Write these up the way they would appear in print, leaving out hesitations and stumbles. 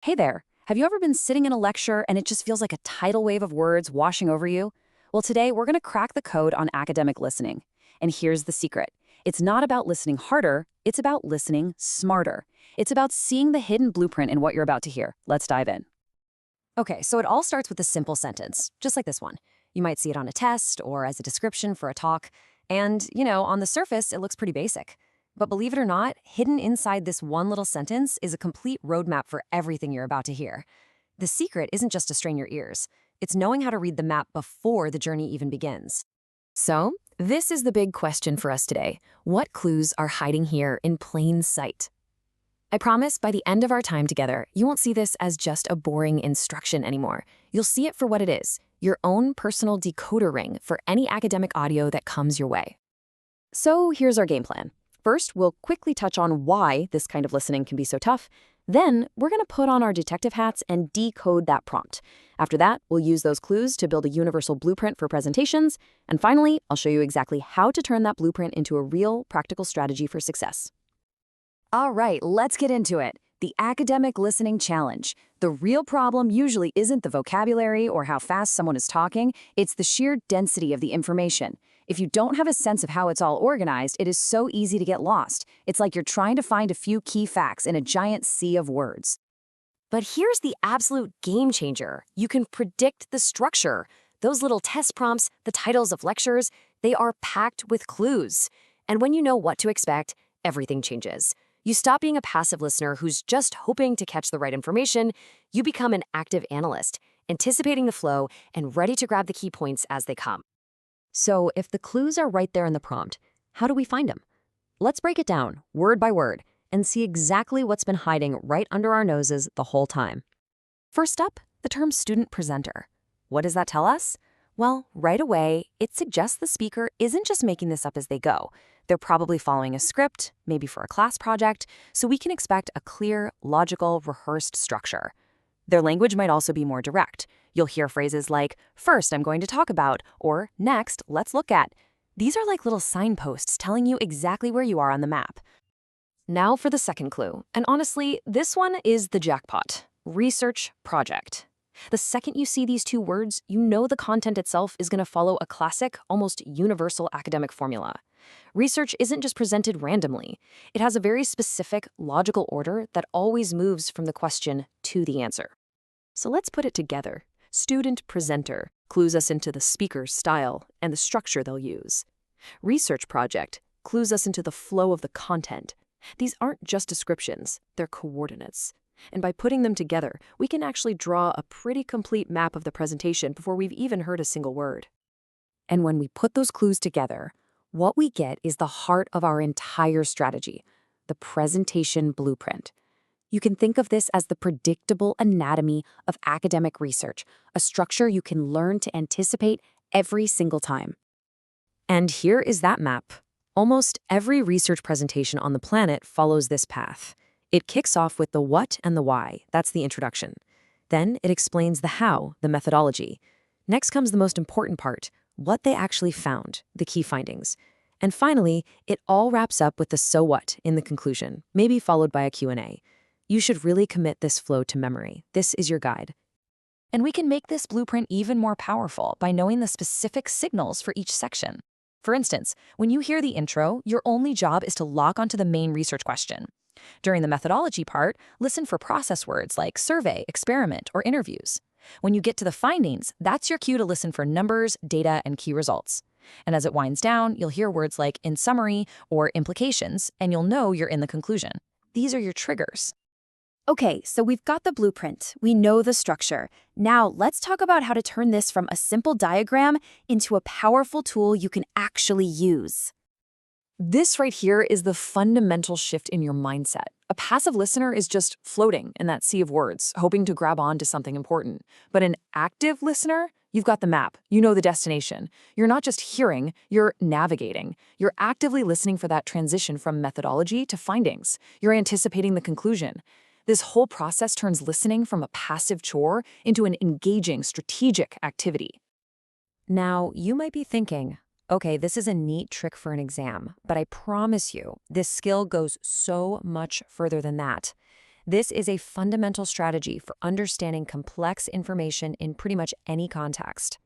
Hey there. Have you ever been sitting in a lecture and it just feels like a tidal wave of words washing over you? Well, today we're going to crack the code on academic listening. And here's the secret. It's not about listening harder, it's about listening smarter. It's about seeing the hidden blueprint in what you're about to hear. Let's dive in. Okay, so it all starts with a simple sentence, just like this one. You might see it on a test or as a description for a talk. And, on the surface, it looks pretty basic. But believe it or not, hidden inside this one little sentence is a complete roadmap for everything you're about to hear. The secret isn't just to strain your ears. It's knowing how to read the map before the journey even begins. So, this is the big question for us today. What clues are hiding here in plain sight? I promise by the end of our time together, you won't see this as just a boring instruction anymore. You'll see it for what it is, your own personal decoder ring for any academic audio that comes your way. So here's our game plan. First, we'll quickly touch on why this kind of listening can be so tough. Then, we're going to put on our detective hats and decode that prompt. After that, we'll use those clues to build a universal blueprint for presentations. And finally, I'll show you exactly how to turn that blueprint into a real, practical strategy for success. All right, let's get into it. The Academic Listening Challenge. The real problem usually isn't the vocabulary or how fast someone is talking, it's the sheer density of the information. If you don't have a sense of how it's all organized, it is so easy to get lost. It's like you're trying to find a few key facts in a giant sea of words. But here's the absolute game changer. You can predict the structure. Those little test prompts, the titles of lectures, they are packed with clues. And when you know what to expect, everything changes. You stop being a passive listener who's just hoping to catch the right information. You become an active analyst, anticipating the flow and ready to grab the key points as they come. So if the clues are right there in the prompt, how do we find them? Let's break it down, word by word, and see exactly what's been hiding right under our noses the whole time. First up, the term student presenter. What does that tell us? Well, right away, it suggests the speaker isn't just making this up as they go. They're probably following a script, maybe for a class project, so we can expect a clear, logical, rehearsed structure. Their language might also be more direct. You'll hear phrases like, first I'm going to talk about, or next, let's look at. These are like little signposts telling you exactly where you are on the map. Now for the second clue, and honestly, this one is the jackpot. Research project. The second you see these two words, you know the content itself is going to follow a classic, almost universal academic formula. Research isn't just presented randomly. It has a very specific, logical order that always moves from the question to the answer. So let's put it together. Student presenter clues us into the speaker's style and the structure they'll use. Research project clues us into the flow of the content. These aren't just descriptions, they're coordinates. And by putting them together, we can actually draw a pretty complete map of the presentation before we've even heard a single word. And when we put those clues together, what we get is the heart of our entire strategy, the presentation blueprint. You can think of this as the predictable anatomy of academic research, a structure you can learn to anticipate every single time. And here is that map. Almost every research presentation on the planet follows this path. It kicks off with the what and the why, that's the introduction. Then it explains the how, the methodology. Next comes the most important part, what they actually found, the key findings. And finally, it all wraps up with the so what in the conclusion, maybe followed by a Q&A. You should really commit this flow to memory. This is your guide. And we can make this blueprint even more powerful by knowing the specific signals for each section. For instance, when you hear the intro, your only job is to lock onto the main research question. During the methodology part, listen for process words like survey, experiment, or interviews. When you get to the findings, that's your cue to listen for numbers, data, and key results. And as it winds down, you'll hear words like in summary or implications, and you'll know you're in the conclusion. These are your triggers. Okay, so we've got the blueprint. We know the structure. Now let's talk about how to turn this from a simple diagram into a powerful tool you can actually use. This right here is the fundamental shift in your mindset. A passive listener is just floating in that sea of words, hoping to grab on to something important. But an active listener, you've got the map. You know the destination. You're not just hearing, you're navigating. You're actively listening for that transition from methodology to findings. You're anticipating the conclusion. This whole process turns listening from a passive chore into an engaging, strategic activity. Now, you might be thinking, okay, this is a neat trick for an exam, but I promise you, this skill goes so much further than that. This is a fundamental strategy for understanding complex information in pretty much any context.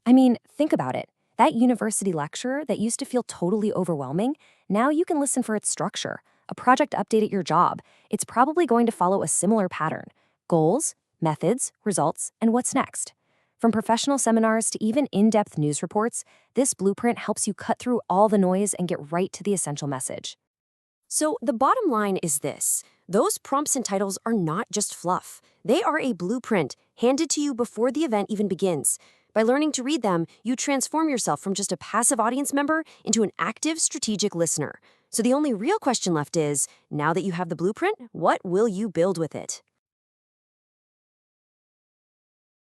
I mean, think about it. That university lecture that used to feel totally overwhelming, now you can listen for its structure. A project update at your job, it's probably going to follow a similar pattern: goals, methods, results, and what's next. From professional seminars to even in depth news reports, this blueprint helps you cut through all the noise and get right to the essential message. So the bottom line is this: those prompts and titles are not just fluff. They are a blueprint handed to you before the event even begins. By learning to read them, you transform yourself from just a passive audience member into an active, strategic listener. So the only real question left is, now that you have the blueprint, what will you build with it?